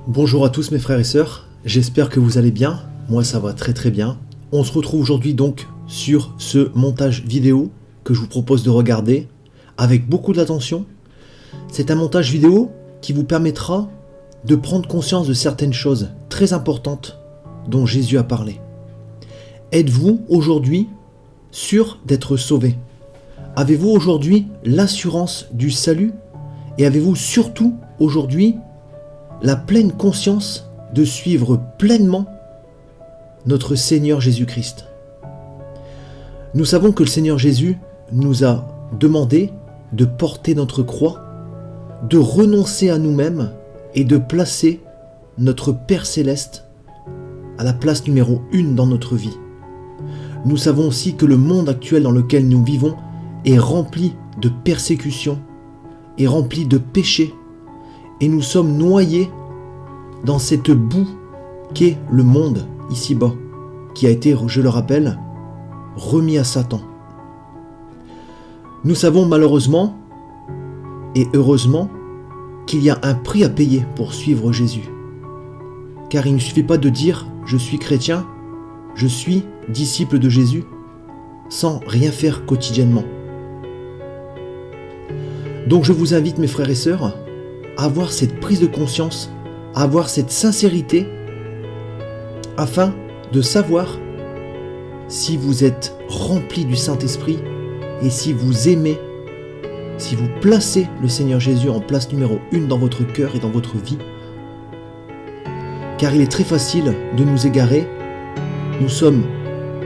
Bonjour à tous mes frères et sœurs, j'espère que vous allez bien, moi ça va très bien. On se retrouve aujourd'hui donc sur ce montage vidéo que je vous propose de regarder avec beaucoup d'attention. C'est un montage vidéo qui vous permettra de prendre conscience de certaines choses très importantes dont Jésus a parlé. Êtes-vous aujourd'hui sûr d'être sauvé? Avez-vous aujourd'hui l'assurance du salut? Et avez-vous surtout aujourd'hui la pleine conscience de suivre pleinement notre Seigneur Jésus-Christ? Nous savons que le Seigneur Jésus nous a demandé de porter notre croix, de renoncer à nous-mêmes et de placer notre Père Céleste à la place numéro 1 dans notre vie. Nous savons aussi que le monde actuel dans lequel nous vivons est rempli de persécutions, est rempli de péchés, et nous sommes noyés dans cette boue qu'est le monde ici-bas, qui a été, je le rappelle, remis à Satan. Nous savons malheureusement et heureusement qu'il y a un prix à payer pour suivre Jésus. Car il ne suffit pas de dire « je suis chrétien, je suis disciple de Jésus » sans rien faire quotidiennement. Donc je vous invite mes frères et sœurs à avoir cette prise de conscience, à avoir cette sincérité afin de savoir si vous êtes rempli du Saint-Esprit et si vous aimez, si vous placez le Seigneur Jésus en place numéro 1 dans votre cœur et dans votre vie. Car il est très facile de nous égarer. Nous sommes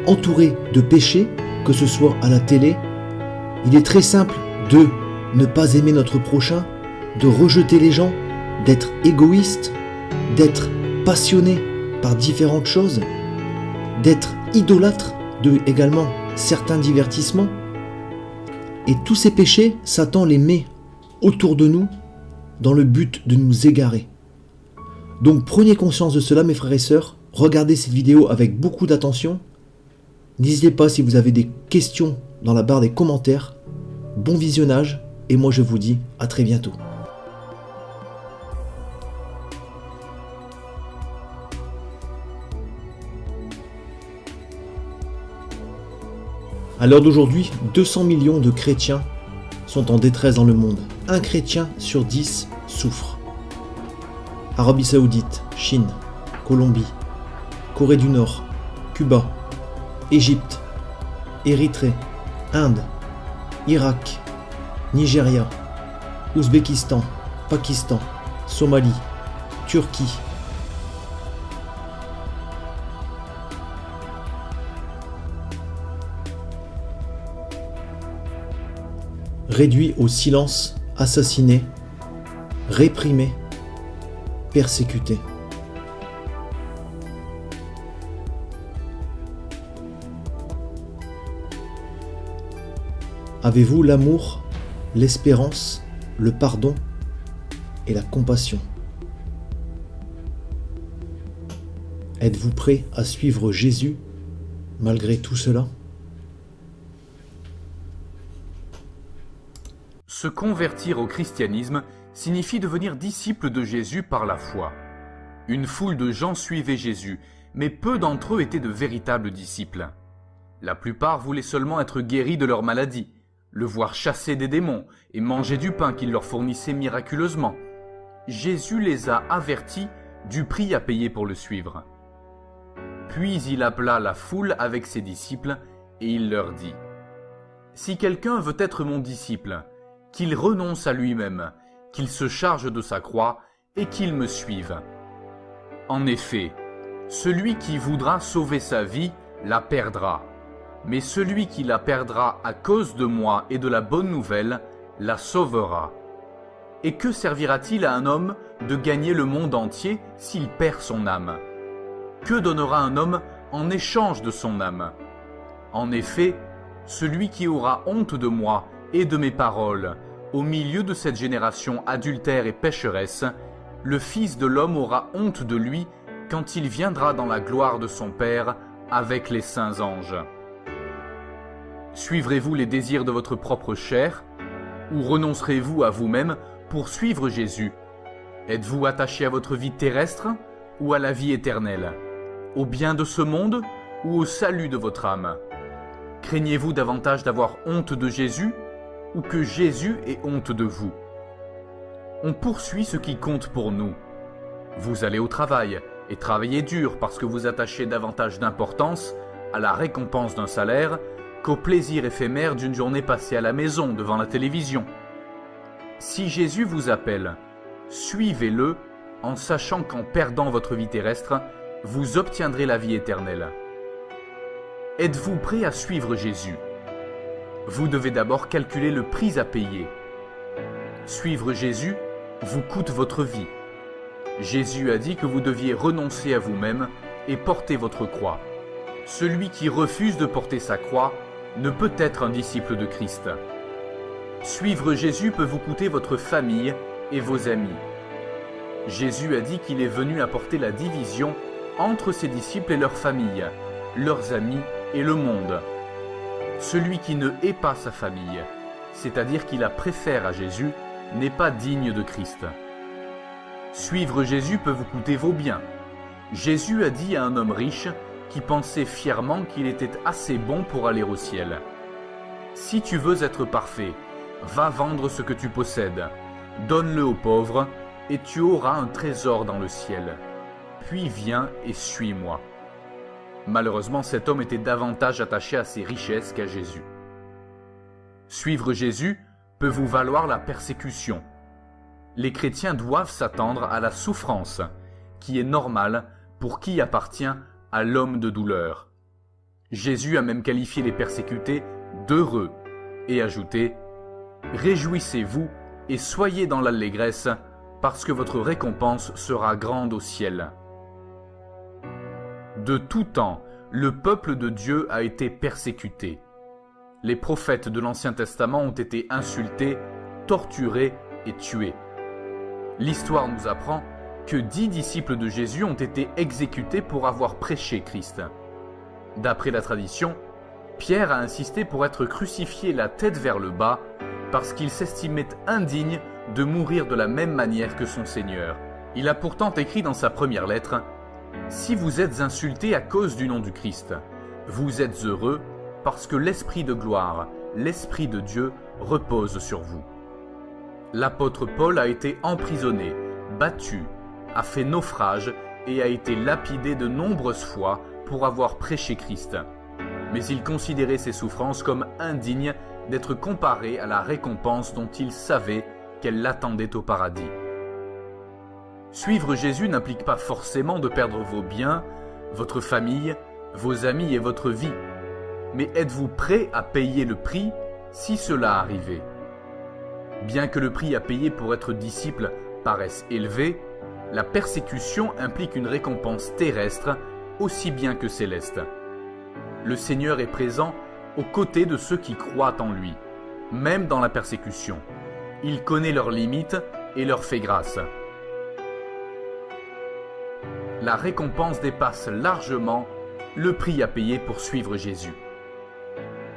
entourés de péchés, que ce soit à la télé. Il est très simple de ne pas aimer notre prochain, de rejeter les gens, d'être égoïste, d'être passionné par différentes choses, d'être idolâtre de également certains divertissements. Et tous ces péchés, Satan les met autour de nous dans le but de nous égarer. Donc prenez conscience de cela mes frères et sœurs, regardez cette vidéo avec beaucoup d'attention. N'hésitez pas si vous avez des questions dans la barre des commentaires. Bon visionnage et moi je vous dis à très bientôt. À l'heure d'aujourd'hui, 200 millions de chrétiens sont en détresse dans le monde. Un chrétien sur 10 souffre. Arabie Saoudite, Chine, Colombie, Corée du Nord, Cuba, Égypte, Érythrée, Inde, Irak, Nigeria, Ouzbékistan, Pakistan, Somalie, Turquie. Réduits au silence, assassinés, réprimés, persécutés. Avez-vous l'amour, l'espérance, le pardon et la compassion? Êtes-vous prêt à suivre Jésus malgré tout cela? Se convertir au christianisme signifie devenir disciple de Jésus par la foi. Une foule de gens suivaient Jésus, mais peu d'entre eux étaient de véritables disciples. La plupart voulaient seulement être guéris de leur maladie, le voir chasser des démons et manger du pain qu'il leur fournissait miraculeusement. Jésus les a avertis du prix à payer pour le suivre. Puis il appela la foule avec ses disciples et il leur dit : « Si quelqu'un veut être mon disciple, qu'il renonce à lui-même, qu'il se charge de sa croix et qu'il me suive. En effet, celui qui voudra sauver sa vie la perdra, mais celui qui la perdra à cause de moi et de la bonne nouvelle la sauvera. Et que servira-t-il à un homme de gagner le monde entier s'il perd son âme? Que donnera un homme en échange de son âme? En effet, celui qui aura honte de moi et de mes paroles, au milieu de cette génération adultère et pécheresse, le Fils de l'homme aura honte de lui quand il viendra dans la gloire de son Père avec les saints anges. Suivrez-vous les désirs de votre propre chair, ou renoncerez-vous à vous-même pour suivre Jésus? Êtes-vous attaché à votre vie terrestre ou à la vie éternelle? Au bien de ce monde ou au salut de votre âme? Craignez-vous davantage d'avoir honte de Jésus ou que Jésus ait honte de vous? On poursuit ce qui compte pour nous. Vous allez au travail et travaillez dur parce que vous attachez davantage d'importance à la récompense d'un salaire qu'au plaisir éphémère d'une journée passée à la maison devant la télévision. Si Jésus vous appelle, suivez-le en sachant qu'en perdant votre vie terrestre, vous obtiendrez la vie éternelle. Êtes-vous prêt à suivre Jésus? Vous devez d'abord calculer le prix à payer. Suivre Jésus vous coûte votre vie. Jésus a dit que vous deviez renoncer à vous-même et porter votre croix. Celui qui refuse de porter sa croix ne peut être un disciple de Christ. Suivre Jésus peut vous coûter votre famille et vos amis. Jésus a dit qu'il est venu apporter la division entre ses disciples et leurs familles, leurs amis et le monde. Celui qui ne hait pas sa famille, c'est-à-dire qui la préfère à Jésus, n'est pas digne de Christ. Suivre Jésus peut vous coûter vos biens. Jésus a dit à un homme riche qui pensait fièrement qu'il était assez bon pour aller au ciel: « Si tu veux être parfait, va vendre ce que tu possèdes, donne-le aux pauvres, et tu auras un trésor dans le ciel. Puis viens et suis-moi. » Malheureusement, cet homme était davantage attaché à ses richesses qu'à Jésus. Suivre Jésus peut vous valoir la persécution. Les chrétiens doivent s'attendre à la souffrance, qui est normale pour qui appartient à l'homme de douleur. Jésus a même qualifié les persécutés d'heureux et ajouté: « Réjouissez-vous et soyez dans l'allégresse, parce que votre récompense sera grande au ciel. » De tout temps, le peuple de Dieu a été persécuté. Les prophètes de l'Ancien Testament ont été insultés, torturés et tués. L'histoire nous apprend que 10 disciples de Jésus ont été exécutés pour avoir prêché Christ. D'après la tradition, Pierre a insisté pour être crucifié la tête vers le bas parce qu'il s'estimait indigne de mourir de la même manière que son Seigneur. Il a pourtant écrit dans sa première lettre: « Si vous êtes insultés à cause du nom du Christ, vous êtes heureux parce que l'Esprit de gloire, l'Esprit de Dieu repose sur vous. » L'apôtre Paul a été emprisonné, battu, a fait naufrage et a été lapidé de nombreuses fois pour avoir prêché Christ. Mais il considérait ses souffrances comme indignes d'être comparées à la récompense dont il savait qu'elle l'attendait au paradis. Suivre Jésus n'implique pas forcément de perdre vos biens, votre famille, vos amis et votre vie. Mais êtes-vous prêt à payer le prix si cela arrivait? Bien que le prix à payer pour être disciple paraisse élevé, la persécution implique une récompense terrestre aussi bien que céleste. Le Seigneur est présent aux côtés de ceux qui croient en lui, même dans la persécution. Il connaît leurs limites et leur fait grâce. La récompense dépasse largement le prix à payer pour suivre Jésus.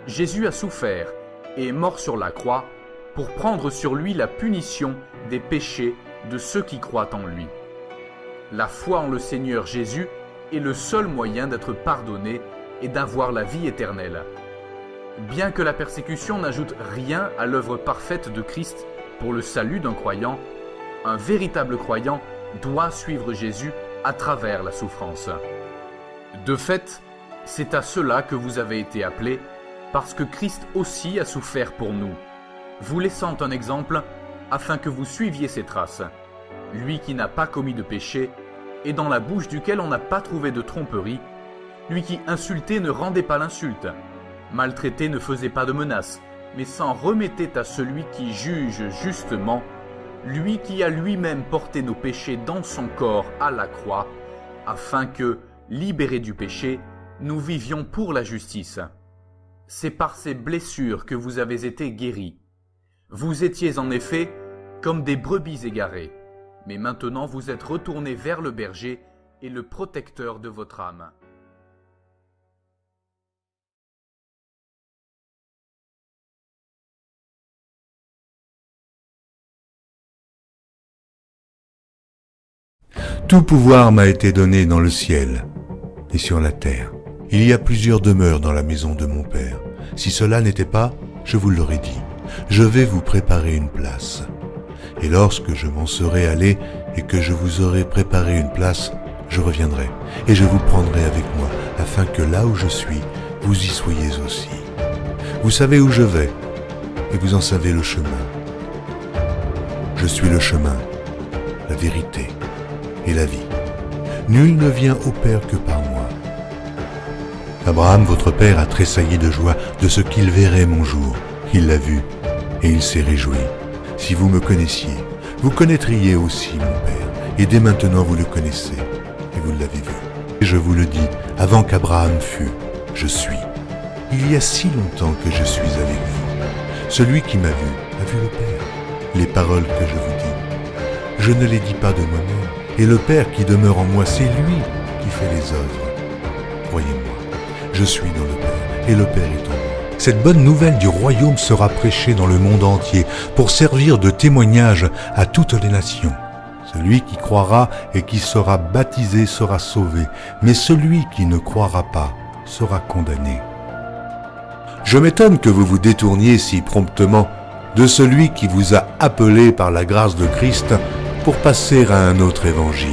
Jésus a souffert et est mort sur la croix pour prendre sur lui la punition des péchés de ceux qui croient en lui. La foi en le Seigneur Jésus est le seul moyen d'être pardonné et d'avoir la vie éternelle. Bien que la persécution n'ajoute rien à l'œuvre parfaite de Christ pour le salut d'un croyant, un véritable croyant doit suivre Jésus à travers la souffrance. De fait, c'est à cela que vous avez été appelés, parce que Christ aussi a souffert pour nous, vous laissant un exemple afin que vous suiviez ses traces. Lui qui n'a pas commis de péché, et dans la bouche duquel on n'a pas trouvé de tromperie, lui qui insultait ne rendait pas l'insulte, maltraité ne faisait pas de menaces, mais s'en remettait à celui qui juge justement, lui qui a lui-même porté nos péchés dans son corps à la croix, afin que, libérés du péché, nous vivions pour la justice. C'est par ces blessures que vous avez été guéris. Vous étiez en effet comme des brebis égarées, mais maintenant vous êtes retournés vers le berger et le protecteur de votre âme. Tout pouvoir m'a été donné dans le ciel et sur la terre. Il y a plusieurs demeures dans la maison de mon Père. Si cela n'était pas, je vous l'aurais dit. Je vais vous préparer une place. Et lorsque je m'en serai allé et que je vous aurai préparé une place, je reviendrai et je vous prendrai avec moi, afin que là où je suis, vous y soyez aussi. Vous savez où je vais et vous en savez le chemin. Je suis le chemin, la vérité et la vie. Nul ne vient au Père que par moi. Abraham, votre père, a tressailli de joie de ce qu'il verrait mon jour. Il l'a vu et il s'est réjoui. Si vous me connaissiez, vous connaîtriez aussi mon Père, et dès maintenant vous le connaissez, et vous l'avez vu. Et je vous le dis, avant qu'Abraham fût, je suis. Il y a si longtemps que je suis avec vous. Celui qui m'a vu a vu le Père. Les paroles que je vous dis, je ne les dis pas de moi-même, et le Père qui demeure en moi, c'est lui qui fait les œuvres. Croyez-moi, je suis dans le Père, et le Père est en moi. Cette bonne nouvelle du royaume sera prêchée dans le monde entier pour servir de témoignage à toutes les nations. Celui qui croira et qui sera baptisé sera sauvé, mais celui qui ne croira pas sera condamné. Je m'étonne que vous vous détourniez si promptement de celui qui vous a appelé par la grâce de Christ pour passer à un autre évangile.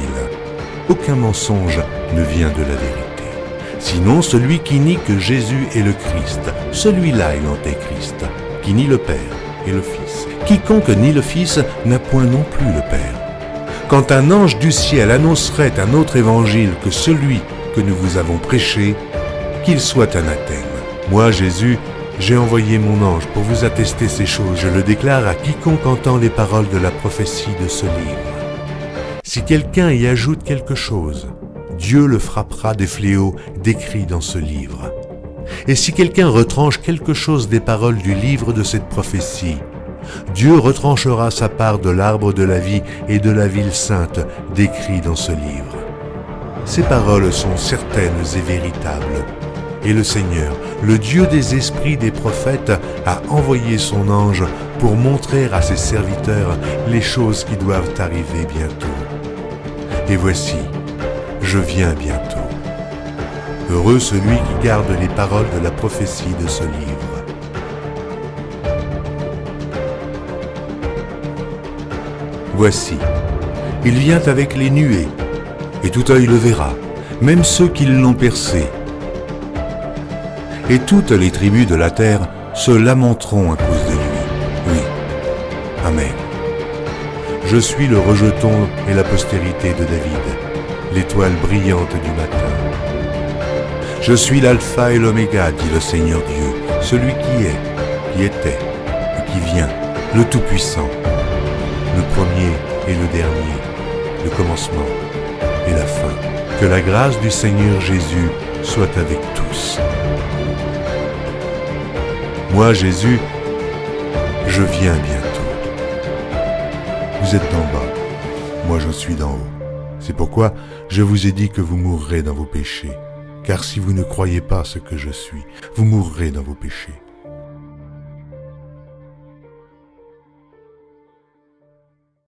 Aucun mensonge ne vient de la vérité. Sinon celui qui nie que Jésus est le Christ, celui-là est l'antéchrist, qui nie le Père et le Fils. Quiconque nie le Fils n'a point non plus le Père. Quand un ange du ciel annoncerait un autre évangile que celui que nous vous avons prêché, qu'il soit anathème. Moi, Jésus, j'ai envoyé mon ange pour vous attester ces choses. Je le déclare à quiconque entend les paroles de la prophétie de ce livre. Si quelqu'un y ajoute quelque chose, Dieu le frappera des fléaux décrits dans ce livre. Et si quelqu'un retranche quelque chose des paroles du livre de cette prophétie, Dieu retranchera sa part de l'arbre de la vie et de la ville sainte décrits dans ce livre. Ces paroles sont certaines et véritables. Et le Seigneur, le Dieu des esprits des prophètes, a envoyé son ange pour montrer à ses serviteurs les choses qui doivent arriver bientôt. Et voici, je viens bientôt. Heureux celui qui garde les paroles de la prophétie de ce livre. Voici, il vient avec les nuées, et tout œil le verra, même ceux qui l'ont percé. Et toutes les tribus de la terre se lamenteront à cause de lui. Oui. Amen. Je suis le rejeton et la postérité de David, l'étoile brillante du matin. Je suis l'alpha et l'oméga, dit le Seigneur Dieu, celui qui est, qui était et qui vient, le Tout-Puissant, le premier et le dernier, le commencement et la fin. Que la grâce du Seigneur Jésus soit avec tous. Moi, Jésus, je viens bientôt. Vous êtes d'en bas, moi je suis d'en haut. C'est pourquoi je vous ai dit que vous mourrez dans vos péchés. Car si vous ne croyez pas ce que je suis, vous mourrez dans vos péchés.